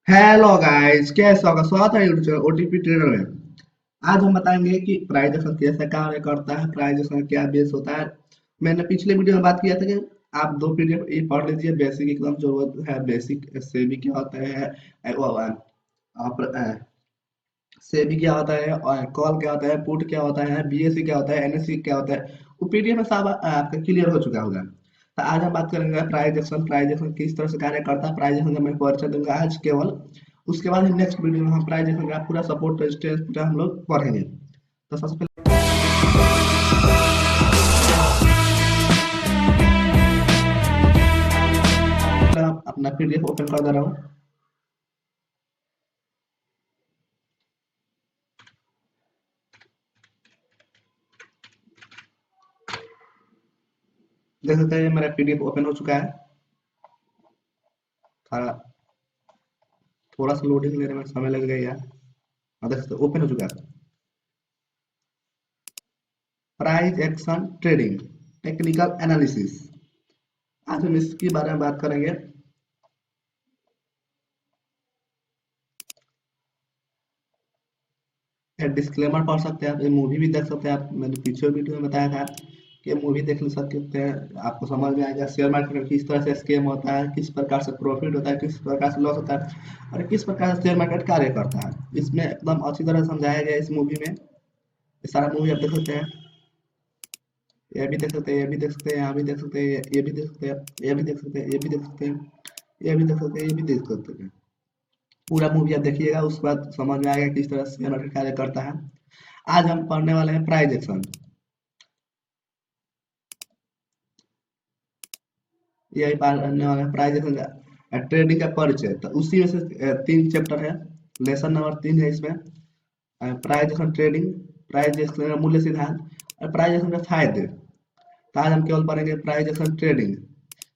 Hello guys, कैसे होगा? स्वागत है यूट्यूब चैनल ओटीपी ट्रेडर में। आज हम बताएंगे कि प्राइजेशन कैसे कार्य करता है, प्राइजेशन क्या बेस होता है। मैंने पिछले वीडियो में बात किया था कि आप दो पीडीएफ ये पढ़ लीजिए। बेसिक एकदम जरूरत है। बेसिक से भी क्या होता है, आप सेबी क्या होता है, और कॉल क्या होता है, पुट क्या होता है, बीएससी क्या होता है, एनएससी क्या होता है, वो पीडीएफ में सब आपका क्लियर हो चुका होगा। तो आज हम बात करेंगे प्राइजेशन। प्राइजेशन किस तरह से कार्य करता है, प्राइजेशन का मैं परिचय दूंगा आज केवल। उसके बाद नेक्स्ट वीडियो में हम प्राइजेशन का पूरा सपोर्ट रेजिस्टेंस पूरा हम लोग पढ़ेंगे। तो सबसे पहले हम अपना पीडीएफ ओपन कर दे रहा हूँ। देख सकते हैं मेरा पीडीएफ ओपन हो चुका है। थोड़ा थोड़ा सा लोडिंग लेने में समय लगेगा यार। देख सकते ओपन हो चुका है। Price action trading technical analysis, आज हम इसके बारे में बात करेंगे। डिस्क्लेमर पढ़ सकते हैं आप, ये मूवी भी देख सकते हैं आप। मैंने पीछे वीडियो में बताया था कि मूवी देख सकते हैं, आपको समझ में आएगा शेयर मार्केट में किस तरह से स्कैम होता है, किस प्रकार से प्रॉफिट होता है, किस प्रकार से लॉस होता है, और किस प्रकार से शेयर मार्केट कार्य करता है। इसमें एकदम अच्छी तरह समझाया गया है इस मूवी में। ये सारा मूवी आप देख सकते हैं। ये भी देख सकते हैं, ये भी देख सकते हैं, यहाँ भी देख सकते हैं, ये भी देख सकते हैं, ये भी देख सकते हैं, ये भी देख सकते हैं, ये भी देख सकते हैं, ये भी देख सकते हैं। पूरा मूवी आप देखिएगा, उसके बाद समझ में आएगा किस तरह से शेयर मार्केट कार्य करता है। आज हम पढ़ने वाले हैं प्राइस एक्शन। यही पढ़ने वाले हैं प्राइस एक्शन का ट्रेडिंग का परिचय। तो उसी में से तीन चैप्टर है। लेसन नंबर 3 है इसमें। Price action trading, price action का मूल्य सिद्धांत और प्राइस एक्शन के फायदे। तो आज हम केवल पढ़ेंगे प्राइस एक्शन ट्रेडिंग।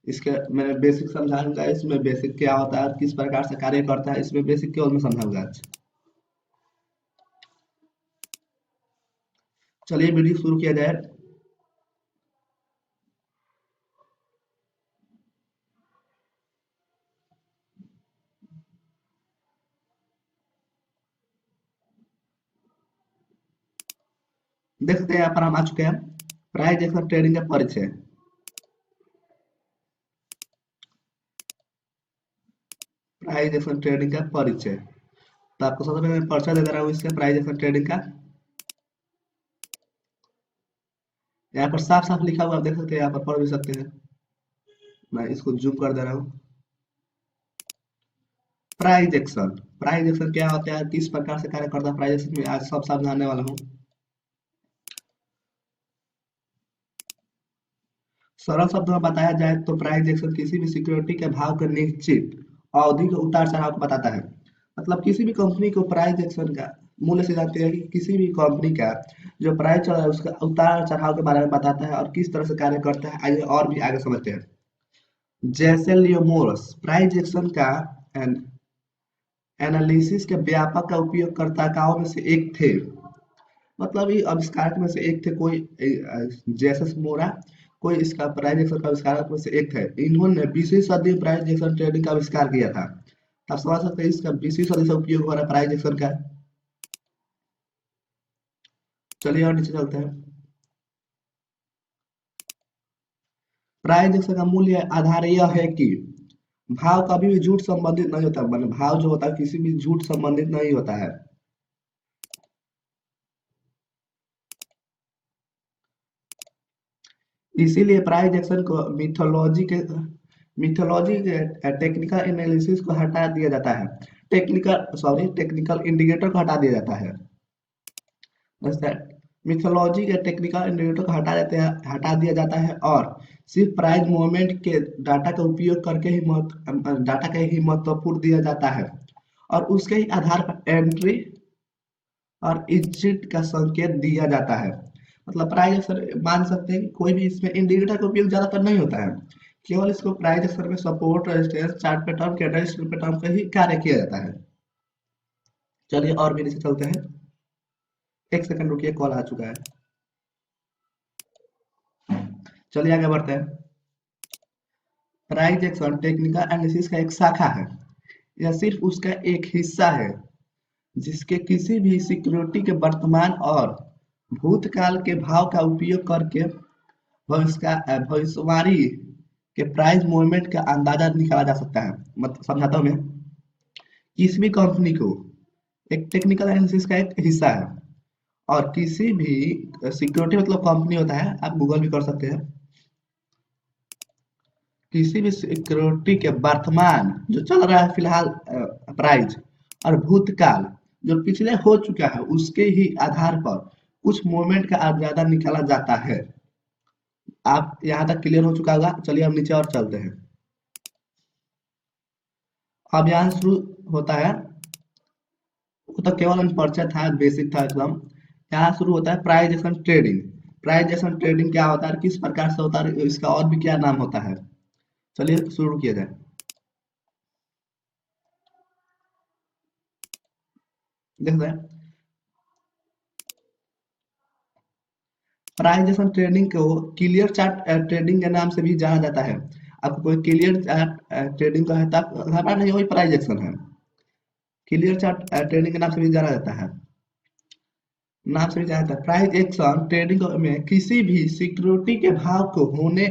इसके मैंने बेसिक समझाऊंगा, इसमें बेसिक क्या होता है और किस प्रकार से कार्य करता है, इसमें बेसिक केवल मैं समझाऊंगा आज। चलिए वीडियो शुरू किया जाए। देख सकते हैं यहाँ पर हम आ चुके हैं। प्राइस एक्शन ट्रेडिंग का परिचय। प्राइस एक्शन ट्रेडिंग का परिचय। तो आपको सबसे पहले मैं परिचय दे दे रहा हूँ इसका प्राइस एक्शन ट्रेडिंग का। यहाँ पर साफ साफ लिखा हुआ आप देख सकते हैं, यहाँ पर पढ़ भी सकते हैं। मैं इसको जूम कर दे रहा हूँ। प्राइस एक्शन, प्राइस एक्शन क्या होता है, किस प्रकार से कार्य करता है प्राइस एक्शन में, आज सब समझाने वाला हूँ। सरल शब्दों में बताया जाए तो प्राइस एक्शन किसी भी सिक्योरिटी के भाव के निश्चित अवधि के उतार चढ़ाव को बताता है। मतलब किसी भी कंपनी को प्राइस एक्शन का मूल्य से जानते हैं कि किसी भी कंपनी का जो प्राइस चल रहा है उसका उतार चढ़ाव के बारे में बताता है और किस तरह से कार्य करता है। आइए और भी आगे समझते हैं। जैसे लियोमोरस प्राइस एक्शन का एनालिसिस के व्यापक का उपयोगकर्ताओं में से एक थे। मतलब ये आविष्कारक में से एक थे, कोई जेसस मोरा, कोई इसका प्राइस एक्शन का आविष्कारक में से एक थे। इन्होंने 20वीं सदी में प्राइस एक्शन ट्रेडिंग का आविष्कार किया था। आप समझ सकते हैं इसका 20वीं सदी से उपयोग हो रहा है प्राइस एक्शन का। चलिए और नीचे चलते हैं। प्राइस एक्शन का मूल्य आधार यह है कि भाव कभी भी झूठ संबंधित नहीं होता। मतलब भाव जो होता है किसी भी झूठ संबंधित नहीं होता है। इसीलिए प्राइस एक्शन को मिथोलॉजी के टेक्निकल एनालिसिस को हटा दिया जाता है। टेक्निकल इंडिकेटर को हटा दिया जाता है। मिथोलॉजी के टेक्निकल इंडिकेटर को हटा दिया जाता है और सिर्फ प्राइस मूवमेंट के डाटा का उपयोग करके ही डाटा का ही महत्वपूर्ण दिया जाता है और उसके ही आधार पर एंट्री और एग्जिट का संकेत दिया जाता है। मतलब प्राइस एक्शन मान सकते हैं कि कोई भी इसमें इंडिकेटर का उपयोग ज्यादातर नहीं होता है। केवल इसको प्राइस एक्शन में support resistance chart pattern candlestick pattern का ही कार्य किया जाता है। चलिए और भी नीचे चलते हैं। एक सेकंड रुकिए, कॉल आ चुका है। चलिए आगे बढ़ते हैं। प्राइस एक्शन टेक्निकल एनालिसिस का एक शाखा है। यह सिर्फ उसका एक हिस्सा है जिसके किसी भी सिक्योरिटी के वर्तमान और भूतकाल के भाव का उपयोग करके भविष्यवाणी के प्राइस मूवमेंट का अंदाजा निकाला जा सकता है। मतलब समझाता हूँ मैं, किसी भी कंपनी को एक टेक्निकल एनालिसिस का एक हिस्सा है और किसी भी सिक्योरिटी मतलब कंपनी होता है, आप गूगल भी कर सकते हैं। किसी भी सिक्योरिटी के वर्तमान जो चल रहा है फिलहाल प्राइस और भूतकाल जो पिछले हो चुका है उसके ही आधार पर कुछ मूवमेंट का अंदाजा निकाला जाता है। आप यहाँ तक क्लियर हो चुका होगा। चलिए हम नीचे और चलते हैं। अब यहाँ शुरू होता है, वो तो केवल परिचय था, बेसिक था एकदम। यहाँ शुरू होता है price action trading. Price action trading क्या होता है, किस प्रकार से होता है, इसका और भी क्या नाम होता है। चलिए शुरू किया जाए। देखते हैं, प्राइस एक्शन ट्रेडिंग को क्लियर चार्ट ट्रेडिंग के नाम से भी जाना जाता है। आपको कोई क्लियर चार्ट ट्रेडिंग का है तब नहीं, वही प्राइस एक्शन है। क्लियर चार्ट ट्रेडिंग के नाम से भी जाना जाता है। प्राइस एक्शन ट्रेडिंग में किसी भी सिक्योरिटी के भाव को होने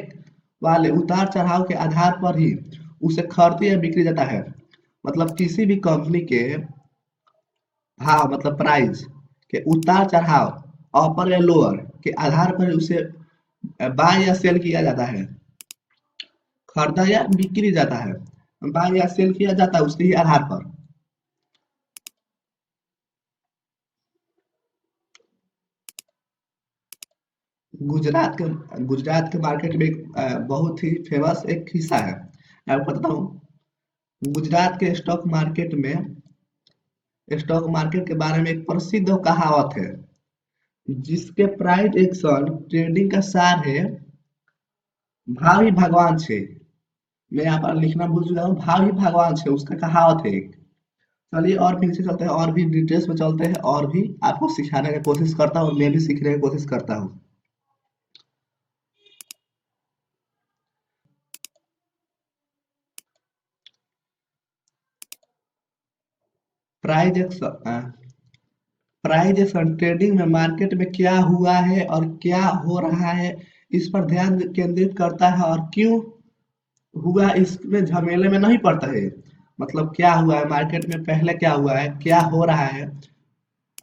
वाले उतार चढ़ाव के आधार पर ही उसे खरीदा या बिक्री जाता है। मतलब किसी भी कंपनी के भाव मतलब प्राइस के उतार चढ़ाव अपर या लोअर के आधार पर उसे बाय या सेल किया जाता है, खरीदा या बिक्री जाता है, बाय या सेल किया जाता है उसके ही आधार पर। गुजरात के मार्केट में एक बहुत ही फेमस एक हिस्सा है। मैं आपको बताता हूँ, गुजरात के स्टॉक मार्केट के बारे में एक प्रसिद्ध कहावत है, जिसके प्राइस एक्शन ट्रेडिंग का सार है भावी भगवान छे। मैं यहाँ पर लिखना भूल चुका हूँ, भावी भगवान छे उसका कहावत है एक। चलिए और पीछे चलते हैं, और भी डिटेल्स में चलते हैं, और भी आपको सिखाने की कोशिश करता हूँ, मैं भी सीखने की कोशिश करता हूँ। प्राइस एक्शन ट्रेडिंग में मार्केट में क्या हुआ है और क्या हो रहा है इस पर ध्यान केंद्रित करता है, और क्यों हुआ इसमें झमेले में नहीं पड़ता है। मतलब क्या हुआ है मार्केट में, पहले क्या हुआ है, क्या हो रहा है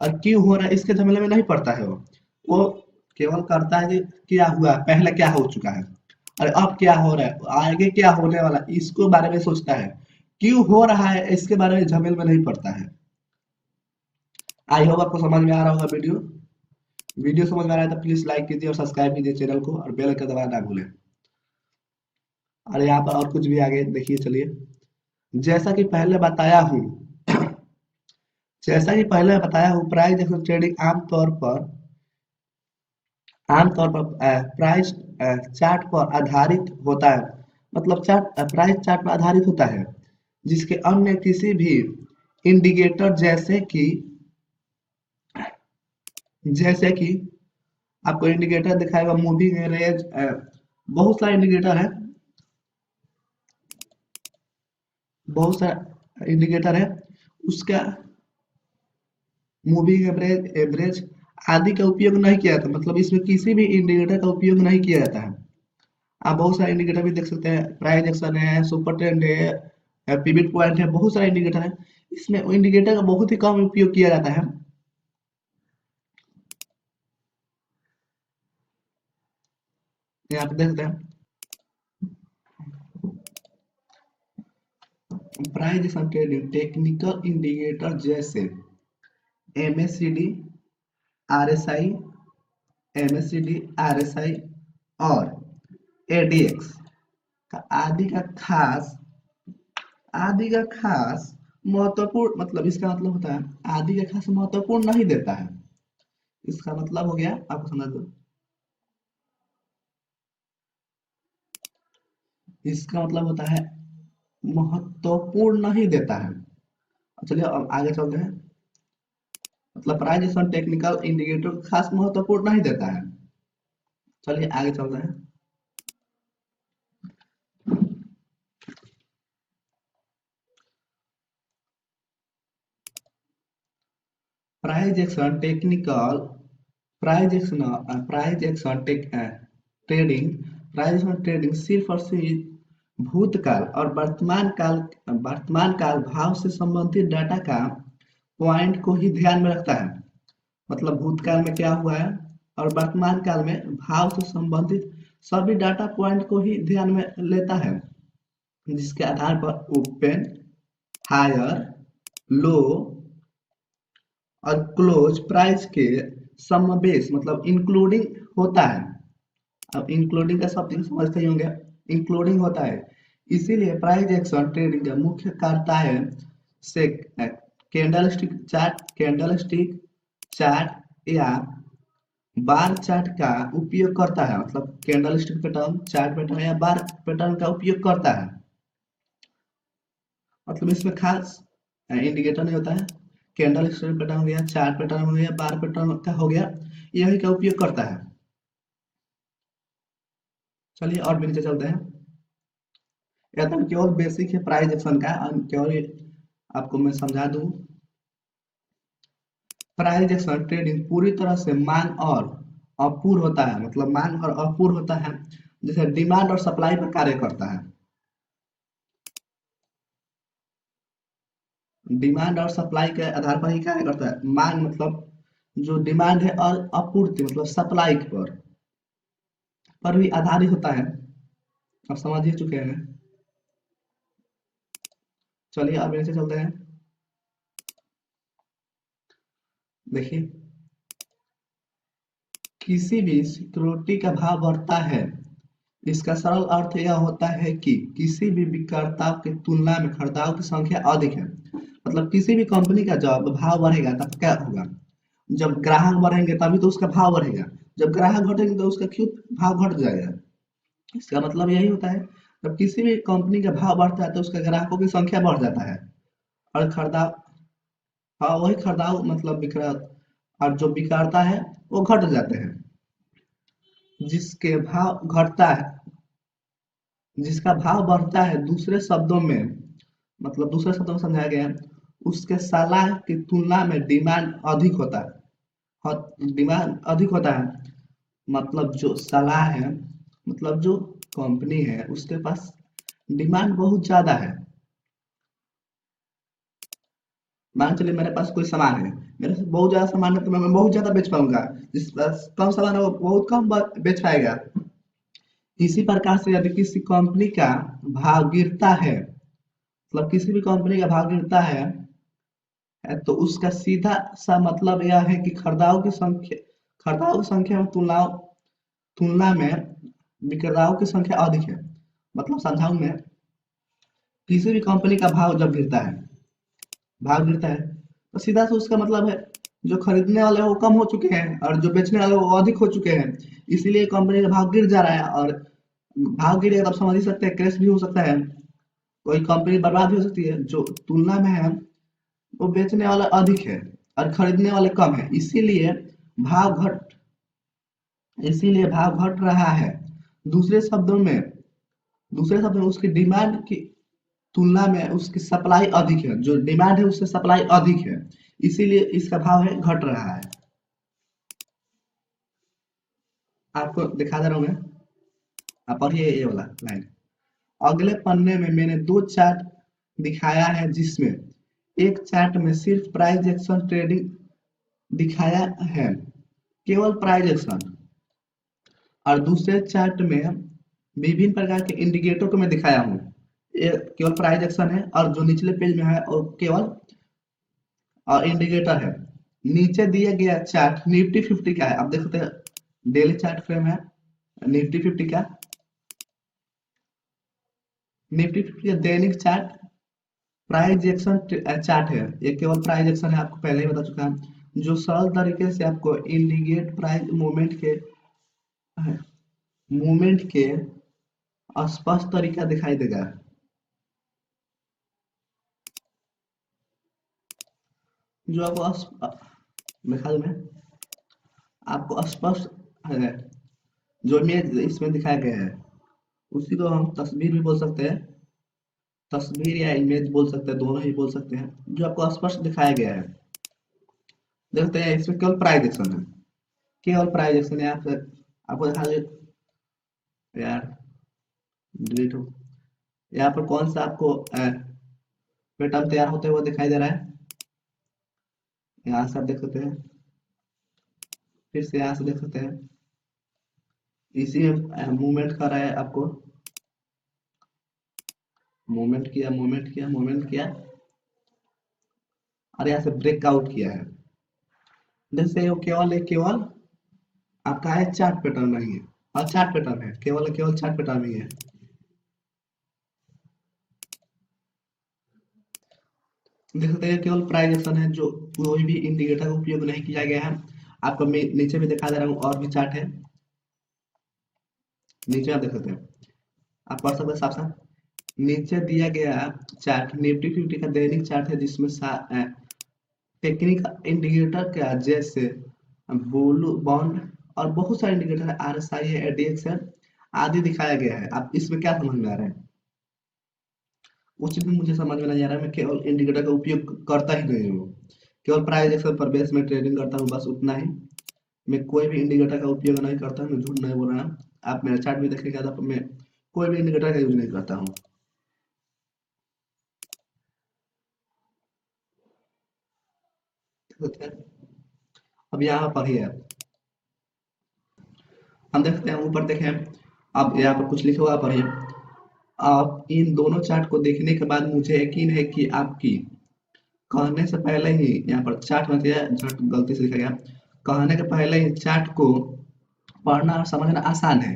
और क्यों हो रहा है, इसके झमेले में नहीं पड़ता है। वो केवल करता है कि क्या हुआ है, पहले क्या हो चुका है और अब क्या हो रहा है, आगे क्या होने वाला है, इसको बारे में सोचता है। क्यों हो रहा है इसके बारे में झमेल में नहीं पड़ता है। आई होप आपको समझ में आ रहा होगा वीडियो। वीडियो समझ में आ रहा है तो प्लीज लाइक कीजिए और सब्सक्राइब कीजिए चैनल को, और बेल आइकन दबाना ना भूलें। और यहाँ पर और कुछ भी आगे देखिए। चलिए, जैसा कि पहले बताया हूँ जैसा कि पहले बताया हूँ, प्राइस एक्शन ट्रेडिंग आमतौर पर प्राइस चार्ट पर आधारित होता है। मतलब प्राइस चार्ट पर आधारित होता है, जिसके अन्य किसी भी इंडिकेटर जैसे कि आपको इंडिकेटर दिखाएगा, मूविंग एवरेज, बहुत सारे इंडिकेटर है, उसका मूविंग एवरेज आदि का उपयोग नहीं किया जाता। मतलब इसमें किसी भी इंडिकेटर का उपयोग नहीं किया जाता है। आप बहुत सारे इंडिकेटर भी देख सकते हैं, प्राइस एक्शन है, सुपर ट्रेंड है, पिवट पॉइंट है, बहुत सारे इंडिकेटर है। इसमें इंडिकेटर का बहुत ही कम उपयोग किया जाता है। यहाँ पे देखते हैं, price action trading technical indicator जैसे एमएससीडी, आरएसआई, और एडीएक्स का आदि का खास महत्वपूर्ण, मतलब इसका मतलब होता है आदि का खास महत्वपूर्ण नहीं देता है। इसका मतलब हो गया, आपको समझ दो, इसका मतलब होता है महत्वपूर्ण नहीं देता है। चलिए अब आगे चलते हैं। मतलब प्राइस एक्शन टेक्निकल इंडिकेटर खास महत्वपूर्ण नहीं देता है। चलिए आगे चलते हैं। Price action technical price action trading price action trading सिर्फ और सिर्फ भूतकाल और वर्तमान काल भाव से संबंधित डाटा का पॉइंट को ही ध्यान में रखता है। मतलब भूतकाल में क्या हुआ है और वर्तमान काल में भाव से संबंधित सभी डाटा पॉइंट को ही ध्यान में लेता है, जिसके आधार पर ओपन, हायर, लो और क्लोज प्राइस के समावेश मतलब इंक्लूडिंग होता है। अब इंक्लूडिंग का शब्द समझते ही होंगे, इंक्लूडिंग होता है। इसीलिए प्राइस एक्शन ट्रेडिंग का मुख्य कर्ता है से कैंडलस्टिक चार्ट या बार चार्ट का उपयोग करता है। मतलब कैंडलस्टिक पैटर्न, चार्ट पैटर्न या बार पैटर्न का उपयोग करता है। मतलब इसमें खास इंडिकेटर नहीं होता है। कैंडलस्टिक पैटर्न हो गया, चार्ट पैटर्न हो गया, बार पैटर्न का हो गया, यही का उपयोग करता है। चलिए और भी नीचे चलते हैं। यह तो केवल बेसिक है प्राइस एक्शन का, केवल आपको मैं समझा दूं। प्राइस एक्शन ट्रेडिंग पूरी तरह से मांग और अपूर्ण होता है। मतलब मांग और अपूर्ण होता है, जैसे डिमांड और सप्लाई पर कार्य करता है। डिमांड और सप्लाई के आधार पर ही कार्य करता है। मांग मतलब जो डिमांड है और आपूर्ति मतलब सप्लाई पर भी आधारित होता है। आप समझ ही चुके हैं। चलिए अब नीचे चलते हैं। देखिए, किसी भी सिक्योरिटी का भाव बढ़ता है, इसका सरल अर्थ यह होता है कि किसी भी विक्रेता की तुलना में खरीदारों की संख्या अधिक है। मतलब किसी भी कंपनी का जब भाव बढ़ेगा तब क्या होगा, जब ग्राहक बढ़ेंगे तभी तो उसका भाव बढ़ेगा, जब ग्राहक घटेंगे तो उसका क्यों भाव घट जाएगा। इसका मतलब यही होता है, जब किसी भी कंपनी का भाव बढ़ता है तो उसके ग्राहकों की संख्या बढ़ जाता है और खरीदार, हाँ वही खरीदार मतलब विक्रेता, और जो विक्रेता है वो घट जाते हैं। जिसके भाव घटता है, जिसका भाव बढ़ता है, दूसरे शब्दों में मतलब दूसरे शब्दों में समझाया गया है, उसके सलाह की तुलना में डिमांड अधिक होता है। डिमांड अधिक होता है मतलब जो सलाह है, मतलब जो कंपनी है उसके पास डिमांड बहुत ज्यादा है। मान चलिए मेरे पास कोई सामान है, मेरे पास बहुत ज्यादा सामान है तो मैं बहुत ज्यादा बेच पाऊंगा, जिस पास कम सामान है वो बहुत कम बेच पाएगा। इसी प्रकार से यदि किसी कंपनी का भाव गिरता है, मतलब किसी भी कंपनी का भाव गिरता है तो उसका सीधा सा मतलब यह है कि खरीदारों की संख्या में तुलना में विक्रेताओं की संख्या अधिक है। मतलब समझाऊं मैं, किसी भी कंपनी का भाव गिरता है तो सीधा से उसका मतलब है जो खरीदने वाले वो कम हो चुके हैं और जो बेचने वाले वो अधिक हो चुके हैं, इसीलिए कंपनी का भाव गिर जा रहा है। और भाव गिरेगा तब समझ ही सकते हैं क्रैश भी हो सकता है, कोई कंपनी बर्बाद भी हो सकती है। जो तुलना में है वो बेचने वाला अधिक है और खरीदने वाले कम है, भाव घट इसीलिए भाव घट रहा है। दूसरे शब्दों में दूसरे शब्दों में उसकी डिमांड की तुलना में उसकी सप्लाई अधिक है, जो डिमांड है उससे सप्लाई अधिक है, इसीलिए इसका भाव है घट रहा है। आपको दिखा दे रहा हूं मैं, आप पढ़िए ये वाला लाइन। अगले पन्ने में मैंने दो चार्ट दिखाया है, जिसमें एक चार्ट में सिर्फ प्राइस एक्शन ट्रेडिंग दिखाया है, केवल प्राइस एक्शन, और दूसरे चार्ट में विभिन्न प्रकार के इंडिकेटर को मैं दिखाया हूँ। ये केवल प्राइस एक्शन है और जो निचले पेज में है वो केवल इंडिकेटर है। नीचे दिया गया चार्ट निफ्टी 50 का है। आप देख सकते हैं डेली चार्ट फ्रेम है निफ्टी 50 का। निफ्टी 50 का दैनिक चार्ट प्राइस एक्शन चार्ट है। ये केवल प्राइस एक्शन है, आपको पहले ही बता चुका है, जो सरल तरीके से आपको इंडिकेट प्राइस मूवमेंट के स्पष्ट तरीका दिखाई देगा। जो आपको दिखा दूं मैं, आपको स्पष्ट है जो इमेज इसमें दिखाया गया है, उसी को हम तस्वीर भी बोल सकते हैं, तस्वीर या इमेज बोल सकते हैं, दोनों ही बोल सकते हैं, जो आपको स्पष्ट दिखाया गया है। देखते हैं इसमें केवल प्राइस एक्शन है, केवल प्राइस एक्शन है। आपको दिखा दे यार, डिलीट हो। यहाँ पर कौन सा आपको पैटर्न तैयार होते हुए दिखाई दे रहा है, यहाँ से आप देख सकते हैं, फिर से यहाँ से देख सकते हैं, इसी में मूवमेंट कर रहा है आपको, मूवमेंट किया मूवमेंट किया मूवमेंट किया और यहाँ से ब्रेकआउट किया है। जैसे वो केवल आपका है चार्ट पैटर्न नहीं है, और चार्ट पैटर्न है, केवल चार्ट पैटर्न ही है। देख सकते हैं केवल प्राइस एक्शन है, जो कोई भी इंडिकेटर का उपयोग नहीं किया गया है। आपको मैं नीचे भी दिखा दे रहा हूँ, और भी चार्ट है, नीचे आप देख सकते हैं, आप पढ़ सकते हैं साफ साफ। नीचे दिया गया चार्ट निफ्टी 50 का दैनिक चार्ट है, जिसमें टेक्निकल इंडिकेटर का जैसे ब्लू बॉन्ड और बहुत सारे इंडिकेटर है, आरएसआई है, एडीएक्स है आदि दिखाया गया है। अब इसमें क्या समझ में आ रहा है? कुछ भी मुझे समझ में नहीं आ रहा है। मैं केवल इंडिकेटर का उपयोग करता ही नहीं हूँ, केवल प्राइस एक्शन पर बेस में ट्रेडिंग करता हूँ, बस उतना ही। मैं कोई भी इंडिकेटर का उपयोग नहीं करता, मैं झूठ नहीं बोल रहा। आप मेरा चार्ट भी देखेंगे तो मैं कोई भी इंडिकेटर का यूज नहीं करता हूँ। अब यहाँ पर ही है, हम देखते हैं ऊपर देखें, अब यहाँ पर कुछ लिखा हुआ पढ़िए। आप इन दोनों चार्ट को देखने के बाद मुझे यकीन है कि आपकी कहने से पहले ही, यहाँ पर चार्ट मत दिया, झट गलती से लिखा गया, कहने के पहले ही चार्ट को पढ़ना और समझना आसान है।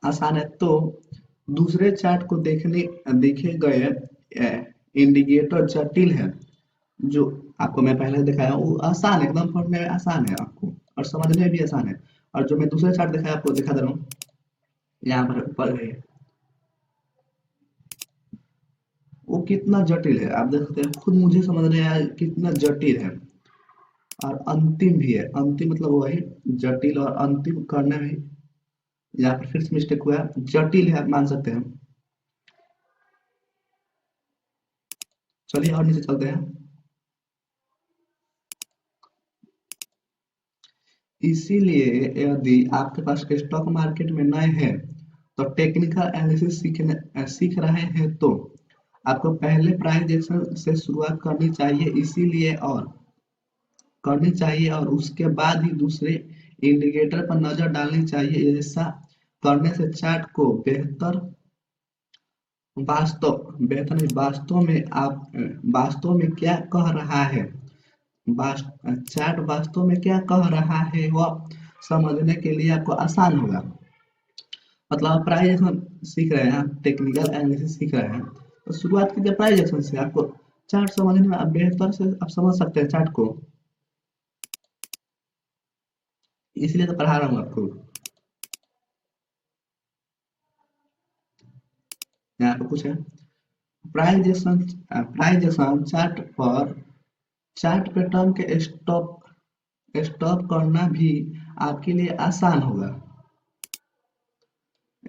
आसान है तो दूसरे चार्ट को देखे गए इंडिकेटर जटिल है, जो आपको मैं पहले दिखाया वो आसान है, एकदम पढ़ने में आसान है आपको, और समझने में भी आसान है। और जो मैं दूसरे चार्ट दिखाया आपको दिखा दे रहा हूँ, यहाँ पर ऊपर है, वो कितना जटिल है आप देख सकते हैं, खुद मुझे समझ नहीं आया कितना जटिल है। और अंतिम भी है, अंतिम मतलब वही जटिल और अंतिम करने में, यहाँ पर फिर से मिस्टेक हुआ है, जटिल है, आप मान सकते हैं। चलिए और नीचे चलते हैं। इसीलिए यदि आपके पास स्टॉक मार्केट में नए हैं तो टेक्निकल एनालिसिस सीख रहे हैं, तो आपको पहले प्राइस एक्शन से शुरुआत करनी चाहिए और उसके बाद ही दूसरे इंडिकेटर पर नजर डालनी चाहिए। ऐसा करने से चार्ट को बेहतर नहीं, वास्तव में क्या कह रहा है, चार्ट वास्तव में क्या कह रहा है वह समझने के लिए आपको आसान होगा। मतलब आप प्राइस एक्शन सीख रहे हैं, टेक्निकल एनालिसिस सीख रहे हैं, तो शुरुआत कीजिए प्राइस एक्शन से, आपको चार्ट समझने में आप बेहतर से आप समझ सकते हैं चार्ट को, इसलिए तो पढ़ा रहा हूँ आपको। यहाँ पे कुछ है, प्राइस एक्शन चार्ट पैटर्न के स्टॉप करना भी आपके लिए आसान होगा,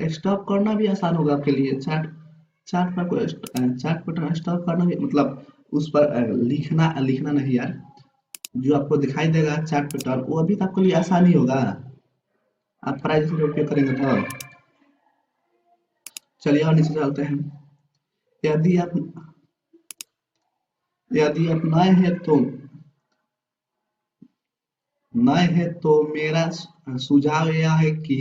स्टॉप करना भी आसान होगा आपके लिए। चार्ट चार्ट पर कोई चार्ट पैटर्न स्टॉप करना भी, मतलब उस पर लिखना लिखना नहीं यार, जो आपको दिखाई देगा चार्ट पैटर्न वो अभी तो आपके लिए आसान ही होगा, आप प्राइस का उपयोग करेंगे तो। चलिए और नीचे चलते हैं। यदि आप यदि आप नए हैं तो मेरा सुझाव यह है कि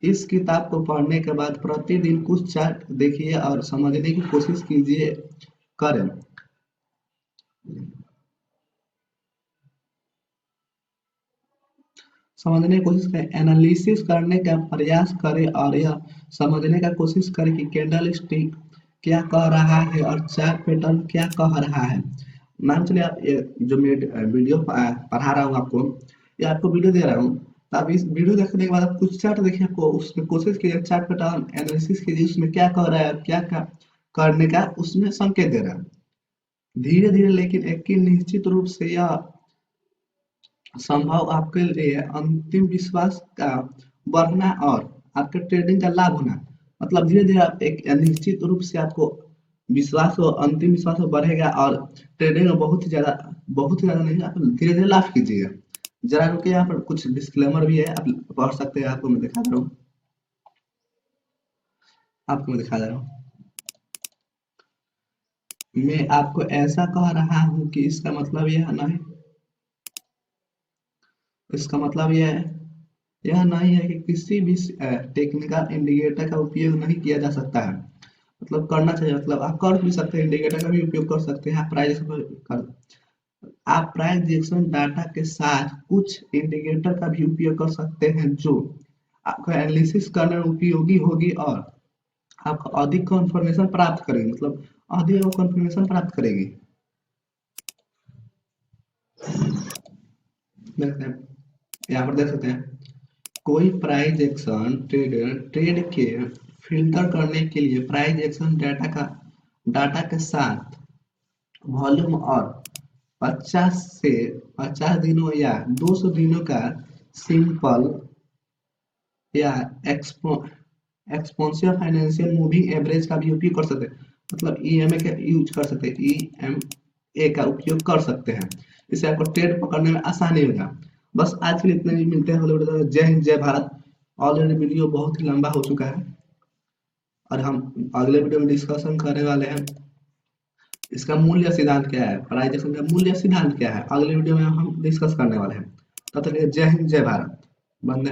इस किताब को पढ़ने के बाद प्रतिदिन कुछ चार्ट देखिए और समझने की कोशिश करें। समझने की कोशिश करें, एनालिसिस करने का प्रयास करें और यह समझने का कोशिश करें कि कैंडल स्टिक क्या कह रहा है और चार्ट पैटर्न क्या कह रहा है। मान चलिए आप ये जो मैं वीडियो पढ़ा रहा हूँ आपको, या आपको वीडियो दे रहा हूँ, तो आप इस वीडियो देखने के बाद आप कुछ चार्ट देखिए, आपको उसमें कोशिश कीजिए, चार्ट पैटर्न एनालिसिस कीजिए, उसमें क्या कह रहा है, क्या करने का उसमें संकेत दे रहा है। धीरे धीरे लेकिन एक निश्चित रूप से यह संभव आपके लिए अंतिम विश्वास का बढ़ना और आपके ट्रेडिंग का लाभ होना। मतलब धीरे धीरे आप एक निश्चित रूप से आपको विश्वास हो, अंतिम विश्वास हो बढ़ेगा और ट्रेडिंग में बहुत ही ज्यादा नहीं, आप धीरे धीरे लाभ कीजिएगा। जरा रुकिए, यहाँ पर कुछ डिस्क्लेमर भी है, आप पढ़ सकते हैं। आपको मैं दिखा दे रहा हूँ, आपको मैं दिखा दे रहा हूँ। मैं आपको ऐसा कह रहा हूँ कि इसका मतलब यह नहीं, इसका मतलब यह नहीं है कि किसी भी टेक्निकल इंडिकेटर का उपयोग नहीं किया जा सकता है। मतलब करना चाहिए, मतलब आप कर भी सकते हैं, इंडिकेटर का भी उपयोग कर सकते हैं। आप प्राइस रिएक्शन डाटा के साथ कुछ इंडिकेटर का भी उपयोग कर सकते हैं जो आपको एनालिसिस करने में उपयोगी होगी और आपको अधिक कंफर्मेशन प्राप्त करेगी, मतलब अधिक कंफर्मेशन प्राप्त करेगी। देखते हैं, यहाँ पर देख सकते हैं, कोई प्राइस एक्शन ट्रेड के फिल्टर करने के लिए प्राइस एक्शन डाटा के साथ वॉल्यूम और 50 दिनों या 200 दिनों का सिंपल या एक्सपोनेंशियल फाइनेंशियल मूविंग एवरेज का भी उपयोग कर सकते हैं। मतलब ईएमए का यूज कर सकते हैं, ईएमए का उपयोग कर सकते हैं। इससे आपको ट्रेड पकड़ने में आसानी होगा। बस आज के लिए इतने ही, मिलते हैं हॉलीवुड में। जय हिंद, जय भारत। ऑलरेडी वीडियो बहुत ही लंबा हो चुका है और हम अगले वीडियो में डिस्कशन करने वाले हैं इसका मूल्य सिद्धांत क्या है, प्राइजेशन का मूल्य सिद्धांत क्या है, अगले वीडियो में हम डिस्कस करने वाले हैं। तब तक के लिए जय हिंद, जय भारत। वंदे